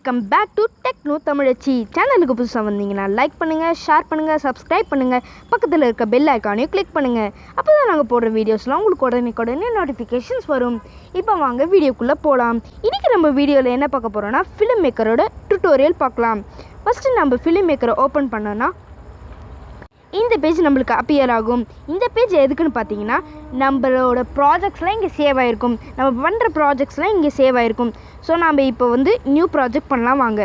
Welcome back to techno தமிழச்சி. சேனலுக்கு புதுசாக வந்தீங்கன்னா லைக் பண்ணுங்கள், ஷேர் பண்ணுங்கள், சப்ஸ்கிரைப் பண்ணுங்கள், பக்கத்தில் இருக்க பெல் ஐக்கானையும் கிளிக் பண்ணுங்கள். அப்போ தான் நாங்கள் போடுற வீடியோஸ்லாம் உங்களுக்கு உடனே நோட்டிஃபிகேஷன்ஸ் வரும். இப்போ வாங்க வீடியோக்குள்ளே போகலாம். இன்றைக்கி நம்ம வீடியோவில் என்ன பார்க்க போகிறோன்னா ஃபிலிம் மேக்கரோட டுட்டோரியல் பார்க்கலாம். ஃபஸ்ட்டு நம்ம ஃபிலிம் மேக்கரை ஓப்பன் பண்ணோன்னா இந்த பேஜ் நம்மளுக்கு அப்பியர் ஆகும். இந்த பேஜ் எதுக்குன்னு பார்த்தீங்கன்னா நம்மளோட ப்ராஜெக்ட்ஸ்லாம் இங்கே சேவ் ஆகிருக்கும். நம்ம பண்ணுற ப்ராஜெக்ட்ஸ்லாம் இங்கே சேவ் ஆகிருக்கும். ஸோ நம்ம இப்போ வந்து நியூ ப்ராஜெக்ட் பண்ணலாம். வாங்க,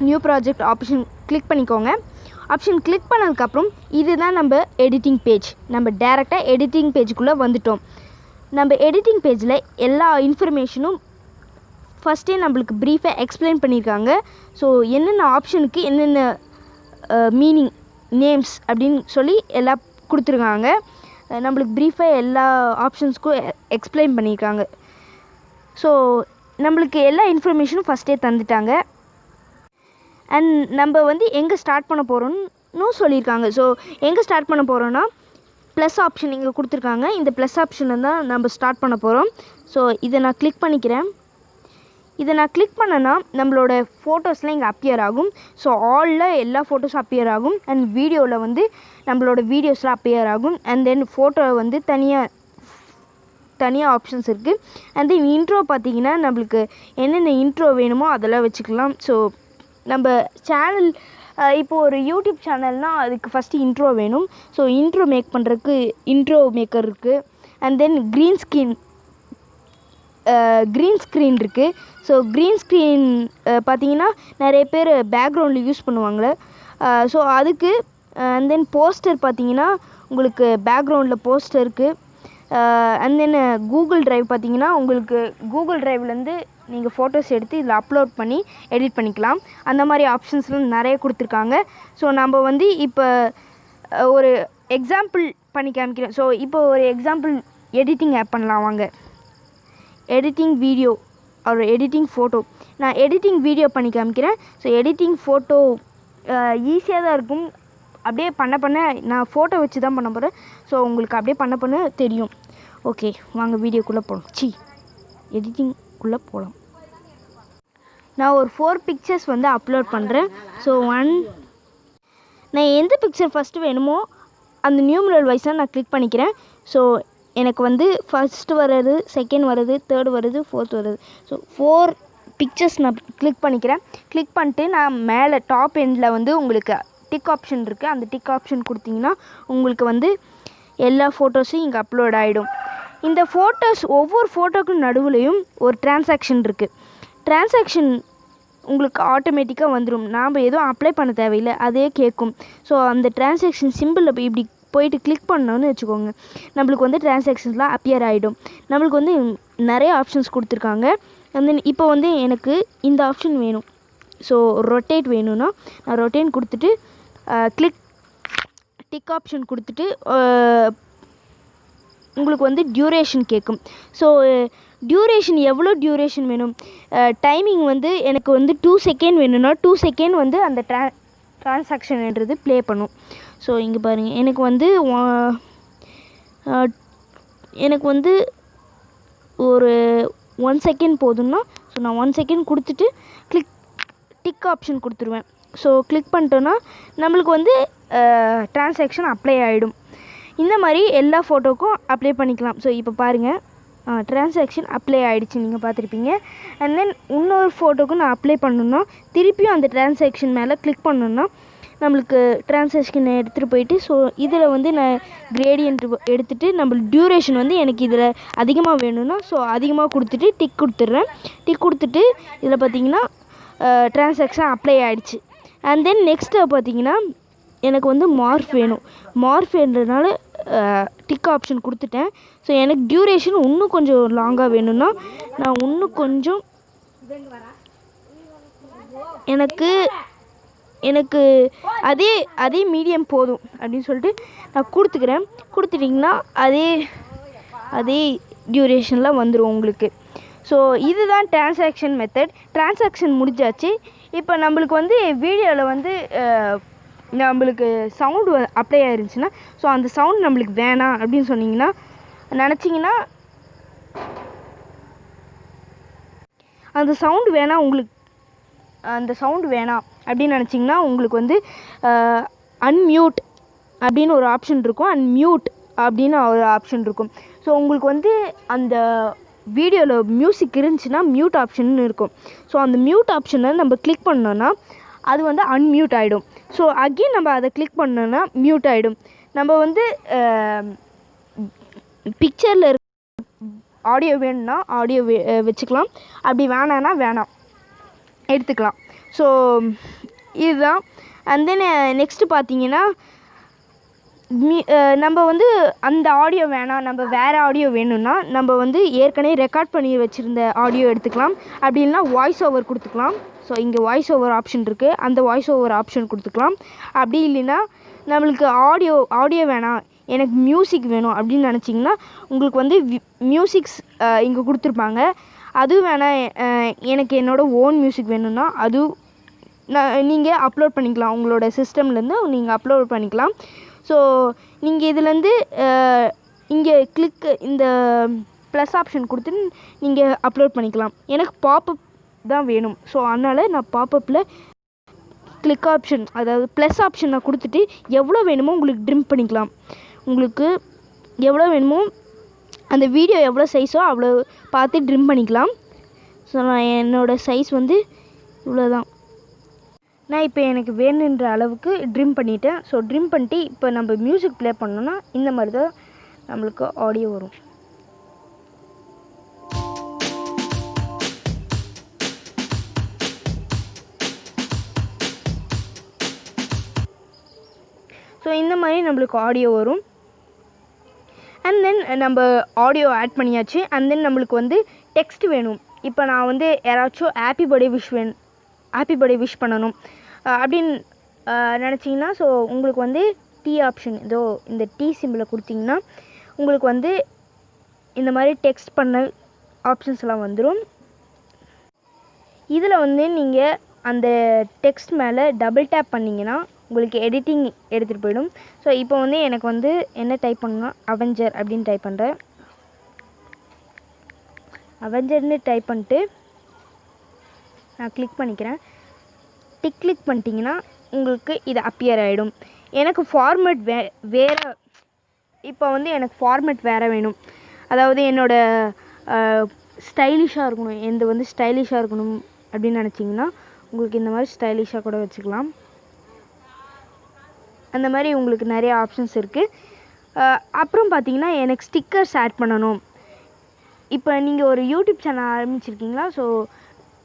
நியூ ப்ராஜெக்ட் ஆப்ஷன் கிளிக் பண்ணிக்கோங்க. ஆப்ஷன் கிளிக் பண்ணதுக்கப்புறம் இதுதான் நம்ம எடிட்டிங் பேஜ். நம்ம டேரெக்டாக எடிட்டிங் பேஜுக்குள்ளே வந்துட்டோம். நம்ம எடிட்டிங் பேஜில் எல்லா இன்ஃபர்மேஷனும் ஃபஸ்ட்டே நம்மளுக்கு ப்ரீஃபாக எக்ஸ்பிளைன் பண்ணியிருக்காங்க. ஸோ என்னென்ன ஆப்ஷனுக்கு என்னென்ன மீனிங், நேம்ஸ் அப்படின்னு சொல்லி எல்லாம் கொடுத்துருக்காங்க. நம்மளுக்கு ப்ரீஃபாக எல்லா ஆப்ஷன்ஸ்க்கும் எக்ஸ்பிளைன் பண்ணியிருக்காங்க. ஸோ நம்மளுக்கு எல்லா இன்ஃபர்மேஷனும் ஃபஸ்ட்டே தந்துட்டாங்க. அண்ட் நம்ம வந்து எங்கே ஸ்டார்ட் பண்ண போகிறோன்னு சொல்லியிருக்காங்க. ஸோ எங்கே ஸ்டார்ட் பண்ண போகிறோன்னா ப்ளஸ் ஆப்ஷன் இங்கே கொடுத்துருக்காங்க. இந்த ப்ளஸ் ஆப்ஷனை தான் நம்ம ஸ்டார்ட் பண்ண போகிறோம். ஸோ இதை நான் கிளிக் பண்ணிக்கிறேன். இதை நான் கிளிக் பண்ணேன்னா நம்மளோட ஃபோட்டோஸ்லாம் இங்கே அப்பியர் ஆகும். ஸோ ஆலில் எல்லா ஃபோட்டோஸும் அப்பியர் ஆகும். அண்ட் வீடியோவில் வந்து நம்மளோட வீடியோஸ்லாம் அப்பியர் ஆகும். அண்ட் தென் ஃபோட்டோ வந்து தனியாக ஆப்ஷன்ஸ் இருக்குது. அண்ட் தென் இன்ட்ரோ பார்த்திங்கன்னா நம்மளுக்கு என்னென்ன இன்ட்ரோ வேணுமோ அதெல்லாம் வச்சுக்கலாம். ஸோ நம்ம சேனல் இப்போது ஒரு யூடியூப் சேனல்னால் அதுக்கு ஃபஸ்ட்டு இன்ட்ரோ வேணும். ஸோ இன்ட்ரோ மேக் பண்ணுறதுக்கு இன்ட்ரோ மேக்கர் இருக்குது. அண்ட் தென் க்ரீன் ஸ்க்ரீன் இருக்குது. ஸோ க்ரீன் ஸ்க்ரீன் பார்த்திங்கன்னா நிறைய பேர் பேக்ரவுண்டில் யூஸ் பண்ணுவாங்களே. ஸோ அதுக்கு அண்ட் தென் போஸ்டர் பார்த்திங்கன்னா உங்களுக்கு பேக்ரவுண்டில் போஸ்டர் இருக்குது. அண்ட் தென் கூகுள் ட்ரைவ் பார்த்திங்கன்னா உங்களுக்கு கூகுள் ட்ரைவ்லேருந்து நீங்கள் ஃபோட்டோஸ் எடுத்து இதில் அப்லோட் பண்ணி எடிட் பண்ணிக்கலாம். அந்த மாதிரி ஆப்ஷன்ஸ்லாம் நிறைய கொடுத்துருக்காங்க. ஸோ நம்ம வந்து இப்போ ஒரு எக்ஸாம்பிள் பண்ணி காமிக்கிறேன். ஸோ இப்போ ஒரு எக்ஸாம்பிள் எடிட்டிங் ஆப் பண்ணலாம். வாங்க, எடிட்டிங் வீடியோ ஒரு எடிட்டிங் ஃபோட்டோ. நான் எடிட்டிங் வீடியோ பண்ணி காமிக்கிறேன். ஸோ எடிட்டிங் ஃபோட்டோ ஈஸியாக தான் இருக்கும். அப்படியே பண்ண நான் ஃபோட்டோ வச்சு தான் பண்ண போகிறேன். ஸோ உங்களுக்கு அப்படியே பண்ண தெரியும். ஓகே, வாங்க வீடியோக்குள்ளே போகலாம். எடிட்டிங்குள்ளே போகலாம். நான் ஒரு 4 பிக்சர்ஸ் வந்து அப்லோட் பண்ணுறேன். ஸோ நான் எந்த பிக்சர் ஃபஸ்ட்டு வேணுமோ அந்த நியூமரல் வைஸாக நான் கிளிக் பண்ணிக்கிறேன். ஸோ எனக்கு வந்து ஃபஸ்ட்டு வர்றது, செகண்ட் வர்றது, தேர்டு வருது, ஃபோர்த் வருது. ஸோ 4 பிக்சர்ஸ் நான் கிளிக் பண்ணிக்கிறேன். கிளிக் பண்ணிட்டு நான் மேலே டாப் எண்டில் வந்து உங்களுக்கு டிக் ஆப்ஷன் இருக்குது. அந்த டிக் ஆப்ஷன் கொடுத்திங்கன்னா உங்களுக்கு வந்து எல்லா ஃபோட்டோஸும் இங்கே அப்லோட் ஆகிடும். இந்த ஃபோட்டோஸ் ஒவ்வொரு ஃபோட்டோக்கும் நடுவுலையும் ஒரு டிரான்சாக்ஷன் இருக்குது. டிரான்சாக்ஷன் உங்களுக்கு ஆட்டோமேட்டிக்காக வந்துடும். நாம் எதுவும் அப்ளை பண்ண தேவையில்லை, அதே கேட்கும். ஸோ அந்த டிரான்சாக்ஷன் சிம்பிள் இப்படி போயிட்டு கிளிக் பண்ணோன்னு வச்சுக்கோங்க, நம்மளுக்கு வந்து டிரான்சாக்ஷன்ஸ்லாம் அப்பியர் ஆகிடும். நம்மளுக்கு வந்து நிறைய ஆப்ஷன்ஸ் கொடுத்துருக்காங்க. அண்ட் தென் இப்போ வந்து எனக்கு இந்த ஆப்ஷன் வேணும். ஸோ ரொட்டேட் வேணும்னா நான் ரொட்டேட் கொடுத்துட்டு டிக் ஆப்ஷன் கொடுத்துட்டு உங்களுக்கு வந்து டியூரேஷன் கேட்கும். ஸோ டியூரேஷன் எவ்வளோ டியூரேஷன் வேணும், டைமிங் வந்து எனக்கு வந்து 2 செகண்ட் வேணும்னா 2 செகண்ட் வந்து அந்த டிரான்சாக்ஷன்ன்றது ப்ளே பண்ணும். ஸோ இங்கே பாருங்கள், எனக்கு வந்து ஒரு 1 செகண்ட் போதும்னா ஸோ நான் 1 செகண்ட் கொடுத்துட்டு டிக் ஆப்ஷன் கொடுத்துருவேன். ஸோ கிளிக் பண்ணிட்டோன்னா நம்மளுக்கு வந்து டிரான்சாக்ஷன் அப்ளை ஆகிடும். இந்த மாதிரி எல்லா ஃபோட்டோக்கும் அப்ளை பண்ணிக்கலாம். ஸோ இப்போ பாருங்கள், டிரான்சாக்ஷன் அப்ளை ஆகிடுச்சு, நீங்கள் பார்த்துருப்பீங்க. அண்ட் தென் இன்னொரு ஃபோட்டோக்கும் நான் அப்ளை பண்ணணுன்னா திருப்பியும் அந்த டிரான்சாக்ஷன் மேலே கிளிக் பண்ணணுன்னா நம்மளுக்கு டிரான்சாக்ஷனை எடுத்துகிட்டு போயிட்டு ஸோ இதில் வந்து நான் கிரேடியன்ட் எடுத்துகிட்டு நம்மளுக்கு டியூரேஷன் வந்து எனக்கு இதில் அதிகமாக வேணும்னா ஸோ அதிகமாக கொடுத்துட்டு டிக் கொடுத்துட்றேன். டிக் கொடுத்துட்டு இதில் பார்த்திங்கன்னா டிரான்சாக்ஷன் அப்ளை ஆகிடுச்சு. அண்ட் தென் நெக்ஸ்ட்டு பார்த்திங்கன்னா எனக்கு வந்து மார்க் வேணும். மார்க் வேணுன்றதுனால டிக் ஆப்ஷன் கொடுத்துட்டேன். ஸோ எனக்கு டியூரேஷன் இன்னும் கொஞ்சம் லாங்காக வேணும்னா நான் இன்னும் கொஞ்சம் எனக்கு அதே மீடியம் போதும் அப்படின்னு சொல்லிட்டு நான் கொடுத்துட்டிங்கன்னா அதே டியூரேஷனில் வந்துடும் உங்களுக்கு. ஸோ இதுதான் டிரான்சாக்ஷன் மெத்தட். டிரான்சாக்ஷன் முடிஞ்சாச்சு. இப்போ நம்மளுக்கு வந்து வீடியோவில் வந்து நம்மளுக்கு சவுண்டு அப்ளை ஆயிருந்துச்சுன்னா ஸோ அந்த சவுண்ட் நம்மளுக்கு வேணாம் அப்படின்னு சொன்னீங்கன்னா நினச்சிங்கன்னா அந்த சவுண்டு வேணாம் உங்களுக்கு அந்த சவுண்ட் வேணாம் அப்படின்னு நினச்சிங்கன்னா உங்களுக்கு வந்து அன்மியூட் அப்படின்னு ஒரு ஆப்ஷன் இருக்கும், அன்மியூட் அப்படின்னு ஒரு ஆப்ஷன் இருக்கும். ஸோ உங்களுக்கு வந்து அந்த வீடியோவில் மியூசிக் இருந்துச்சுன்னா மியூட் ஆப்ஷன் இருக்கும். ஸோ அந்த மியூட் ஆப்ஷனை நம்ம கிளிக் பண்ணோன்னா அது வந்து அன்மியூட் ஆகிடும். ஸோ அகெயின் நம்ம அதை கிளிக் பண்ணோன்னா மியூட் ஆகிடும். நம்ம வந்து பிக்சரில் இருக்க ஆடியோ வேணும்னா ஆடியோ வச்சுக்கலாம், அப்படி வேணான்னா வேணாம் எடுத்துக்கலாம். ஸோ இதுதான். அண்ட் தென் நெக்ஸ்ட்டு பார்த்தீங்கன்னா நம்ம வந்து அந்த ஆடியோ வேணாம், நம்ம வேறு ஆடியோ வேணும்னா நம்ம வந்து ஏற்கனவே ரெக்கார்ட் பண்ணி வச்சுருந்த ஆடியோ எடுத்துக்கலாம், அப்படி இல்லைனா வாய்ஸ் ஓவர் கொடுத்துக்கலாம். ஸோ இங்கே வாய்ஸ் ஓவர் ஆப்ஷன் இருக்குது, அந்த வாய்ஸ் ஓவர் ஆப்ஷன் கொடுத்துக்கலாம். அப்படி இல்லைன்னா நம்மளுக்கு ஆடியோ வேணாம், எனக்கு மியூசிக் வேணும் அப்படின்னு நினச்சிங்கன்னா உங்களுக்கு வந்து மியூசிக்ஸ் இங்கே கொடுத்துருப்பாங்க. அதுவும் வேணாம், எனக்கு என்னோடய ஓன் மியூசிக் வேணும்னா நீங்கள் அப்லோட் பண்ணிக்கலாம், உங்களோட சிஸ்டம்லேருந்து நீங்கள் அப்லோட் பண்ணிக்கலாம். ஸோ நீங்கள் இதுலேருந்து இங்கே இந்த ப்ளஸ் ஆப்ஷன் கொடுத்து நீங்கள் அப்லோட் பண்ணிக்கலாம். எனக்கு பாப்அப் தான் வேணும், ஸோ அதனால் நான் பாப்அப்பில் கிளிக் ஆப்ஷன், அதாவது ப்ளஸ் ஆப்ஷனை கொடுத்துட்டு எவ்வளோ வேணுமோ உங்களுக்கு ட்ரிம் பண்ணிக்கலாம். உங்களுக்கு எவ்வளோ வேணுமோ அந்த வீடியோ எவ்வளோ சைஸோ அவ்வளோ பார்த்து ட்ரிம் பண்ணிக்கலாம். ஸோ நான் என்னோடய சைஸ் வந்து இவ்வளோ தான். நான் இப்போ எனக்கு வேணுன்ற அளவுக்கு ட்ரிம் பண்ணிட்டேன். ஸோ ட்ரிம் பண்ணிட்டு இப்போ நம்ம மியூசிக் ப்ளே பண்ணோன்னா இந்த மாதிரி தான் நம்மளுக்கு ஆடியோ வரும். ஸோ இந்த மாதிரி நம்மளுக்கு ஆடியோ வரும். அண்ட் தென் நம்ம ஆடியோ ஆட் பண்ணியாச்சு. அண்ட் தென் நம்மளுக்கு வந்து டெக்ஸ்ட் வேணும். இப்போ நான் வந்து யாராச்சும் ஹாப்பி பர்த்டே விஷ் பண்ணணும் அப்படின்னு நினச்சிங்கன்னா, ஸோ உங்களுக்கு வந்து டீ ஆப்ஷன், இதோ இந்த டீ சிம்பிளை கொடுத்திங்கன்னா உங்களுக்கு வந்து இந்த மாதிரி டெக்ஸ்ட் பண்ண ஆப்ஷன்ஸ் எல்லாம் வந்துடும். இதில் வந்து நீங்கள் அந்த டெக்ஸ்ட் மேலே டபுள் டேப் பண்ணிங்கன்னா உங்களுக்கு எடிட்டிங் எடுத்துகிட்டு போயிடும். ஸோ இப்போ வந்து எனக்கு வந்து என்ன டைப் பண்ணணும்னா அவெஞ்சர் அப்படின்னு டைப் பண்ணுறேன். அவெஞ்சர்னு டைப் பண்ணிட்டு நான் கிளிக் பண்ணிக்கிறேன். கிளிக் பண்ணிட்டீங்கன்னா உங்களுக்கு இது அப்பியர் ஆகிடும். எனக்கு ஃபார்மேட் வேறு, இப்போ வந்து எனக்கு ஃபார்மேட் வேறு வேணும், அதாவது என்னோடய ஸ்டைலிஷாக இருக்கணும், எந்த வந்து ஸ்டைலிஷாக இருக்கணும் அப்படின்னு நினச்சிங்கன்னா உங்களுக்கு இந்த மாதிரி ஸ்டைலிஷாக கூட வச்சுக்கலாம். அந்த மாதிரி உங்களுக்கு நிறைய ஆப்ஷன்ஸ் இருக்குது. அப்புறம் பார்த்தீங்கன்னா எனக்கு ஸ்டிக்கர்ஸ் ஆட் பண்ணணும். இப்போ நீங்கள் ஒரு யூடியூப் சேனல் ஆரம்பிச்சிருக்கீங்களா, ஸோ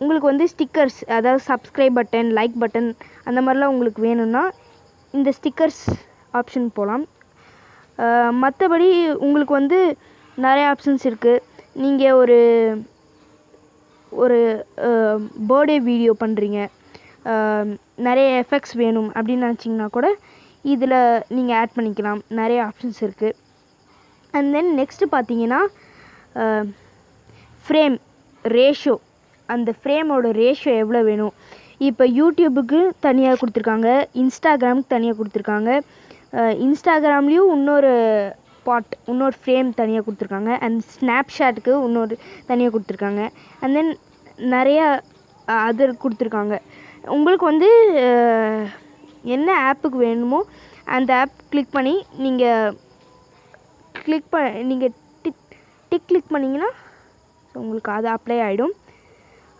உங்களுக்கு வந்து ஸ்டிக்கர்ஸ், அதாவது சப்ஸ்கிரைப் பட்டன், லைக் பட்டன் அந்த மாதிரிலாம் உங்களுக்கு வேணும்னா இந்த ஸ்டிக்கர்ஸ் ஆப்ஷன் போகலாம். மற்றபடி உங்களுக்கு வந்து நிறைய ஆப்ஷன்ஸ் இருக்குது. நீங்கள் ஒரு பர்த்டே வீடியோ பண்ணுறீங்க, நிறைய எஃபெக்ட்ஸ் வேணும் அப்படின்னு நினச்சிங்கன்னா கூட இதில் நீங்கள் ஆட் பண்ணிக்கலாம். நிறைய ஆப்ஷன்ஸ் இருக்குது. அண்ட் தென் நெக்ஸ்ட்டு பார்த்தீங்கன்னா ஃப்ரேம் ரேஷியோ, அந்த ஃப்ரேமோட ரேஷியோ எவ்வளோ வேணும். இப்போ யூடியூபுக்கு தனியாக கொடுத்துருக்காங்க, இன்ஸ்டாகிராமுக்கு தனியாக கொடுத்துருக்காங்க, இன்ஸ்டாகிராம்லேயும் இன்னொரு ஃப்ரேம் தனியாக கொடுத்துருக்காங்க, அண்ட் ஸ்னாப்ஷாட்டுக்கு இன்னொரு தனியாக கொடுத்துருக்காங்க. அண்ட் தென் நிறையா அதர் கொடுத்துருக்காங்க. உங்களுக்கு வந்து என்ன ஆப்புக்கு வேணுமோ அந்த ஆப் கிளிக் பண்ணி நீங்கள் டிக் கிளிக் பண்ணிங்கன்னா உங்களுக்கு அது அப்ளை ஆகிடும்.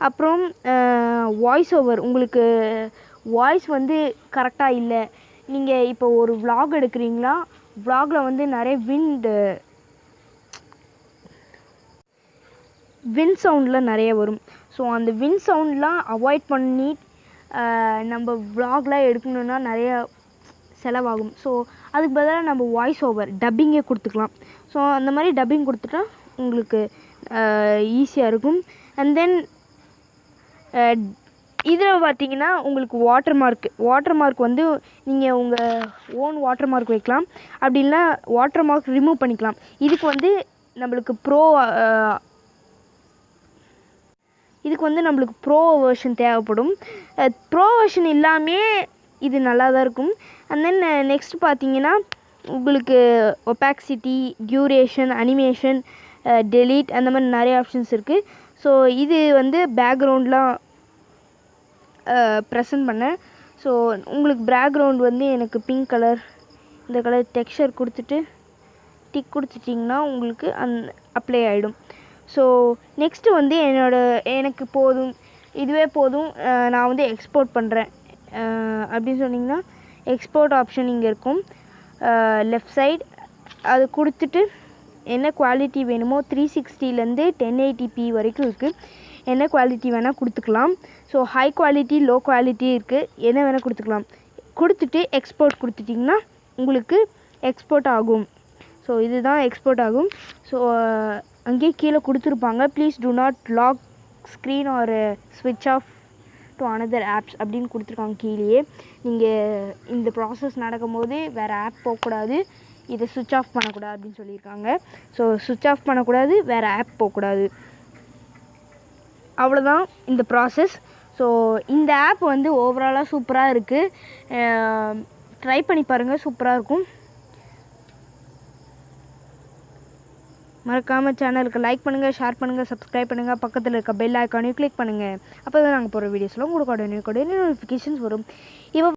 அப்புறம் வாய்ஸ் ஓவர், உங்களுக்கு வாய்ஸ் வந்து கரெக்டாக இல்லை, நீங்கள் இப்போ ஒரு vlog எடுக்கிறீங்களா, vlogல வந்து நிறைய விண்ட் சவுண்டில் நிறைய வரும். ஸோ அந்த விண்ட் சவுண்ட்லாம் அவாய்ட் பண்ணி நம்ம vlogலாம் எடுக்கணுன்னா நிறைய செலவாகும். ஸோ அதுக்கு பதிலாக நம்ம வாய்ஸ் ஓவர் டப்பிங்கே கொடுத்துக்கலாம். ஸோ அந்த மாதிரி டப்பிங் கொடுத்துட்டா உங்களுக்கு ஈஸியாக இருக்கும். அண்ட் தென் இதில் பார்த்தீங்கன்னா உங்களுக்கு வாட்டர் மார்க் வந்து நீங்கள் உங்கள் ஓன் வாட்டர் மார்க் வைக்கலாம், அப்படி இல்லைனா வாட்டர் மார்க் ரிமூவ் பண்ணிக்கலாம். இதுக்கு வந்து நம்மளுக்கு ப்ரோ வெர்ஷன் தேவைப்படும். ப்ரோ வெர்ஷன் இல்லாமல் இது நல்லா தான் இருக்கும். அண்ட் தென் நெக்ஸ்ட் பார்த்தீங்கன்னா உங்களுக்கு ஒபாக்சிட்டி, டியூரேஷன், அனிமேஷன், டெலீட் அந்த மாதிரி நிறைய ஆப்ஷன்ஸ் இருக்குது. ஸோ இது வந்து பேக்ரவுண்ட்லாம் ப்ரெசென்ட் பண்ணேன். ஸோ உங்களுக்கு பேக்ரவுண்ட் வந்து எனக்கு பிங்க் கலர் இந்த கலர் டெக்ஸ்சர் கொடுத்துட்டு டிக் கொடுத்துட்டிங்கன்னா உங்களுக்கு அப்ளை ஆகிடும். ஸோ நெக்ஸ்ட்டு வந்து எனக்கு போதும், இதுவே போதும், நான் வந்து எக்ஸ்போர்ட் பண்ணுறேன் அப்படின்னு சொன்னிங்கன்னா எக்ஸ்போர்ட் ஆப்ஷன் இங்கே இருக்கும் லெஃப்ட் சைடு. அது கொடுத்துட்டு என்ன குவாலிட்டி வேணுமோ 360லேருந்து 1080p வரைக்கும் இருக்குது. என்ன குவாலிட்டி வேணால் கொடுத்துக்கலாம். So high quality low quality இருக்குது, என்ன வேணால் கொடுத்துக்கலாம். கொடுத்துட்டு எக்ஸ்போர்ட் கொடுத்துட்டிங்கன்னா உங்களுக்கு எக்ஸ்போர்ட் ஆகும். ஸோ இதுதான் எக்ஸ்போர்ட் ஆகும். ஸோ அங்கேயே கீழே கொடுத்துருப்பாங்க, please do not lock screen or ஸ்விட்ச் ஆஃப் டு அனதர் ஆப்ஸ் அப்படின்னு கொடுத்துருக்காங்க கீழேயே. நீங்கள் இந்த ப்ராசஸ் நடக்கும்போது வேறு ஆப் போகக்கூடாது, இதை சுவிட்ச் ஆஃப் பண்ணக்கூடாது அப்படின்னு சொல்லியிருக்காங்க. ஸோ சுவிட்ச் ஆஃப் பண்ணக்கூடாது, வேறு ஆப் போகக்கூடாது, அவ்வளோதான் இந்த ப்ராசஸ். ஸோ இந்த ஆப் வந்து ஓவராலாக சூப்பராக இருக்குது, ட்ரை பண்ணி பாருங்கள், சூப்பராக இருக்கும். மறக்காமல் சேனலுக்கு லைக் பண்ணுங்கள், ஷேர் பண்ணுங்கள், சப்ஸ்கிரைப் பண்ணுங்கள், பக்கத்தில் இருக்க பெல் ஐக்கானையும் கிளிக் பண்ணுங்கள். அப்போ தான் நாங்கள் போகிற வீடியோஸில் உங்களுக்கு உடனே நோட்டிஃபிகேஷன்ஸ் வரும். இப்போ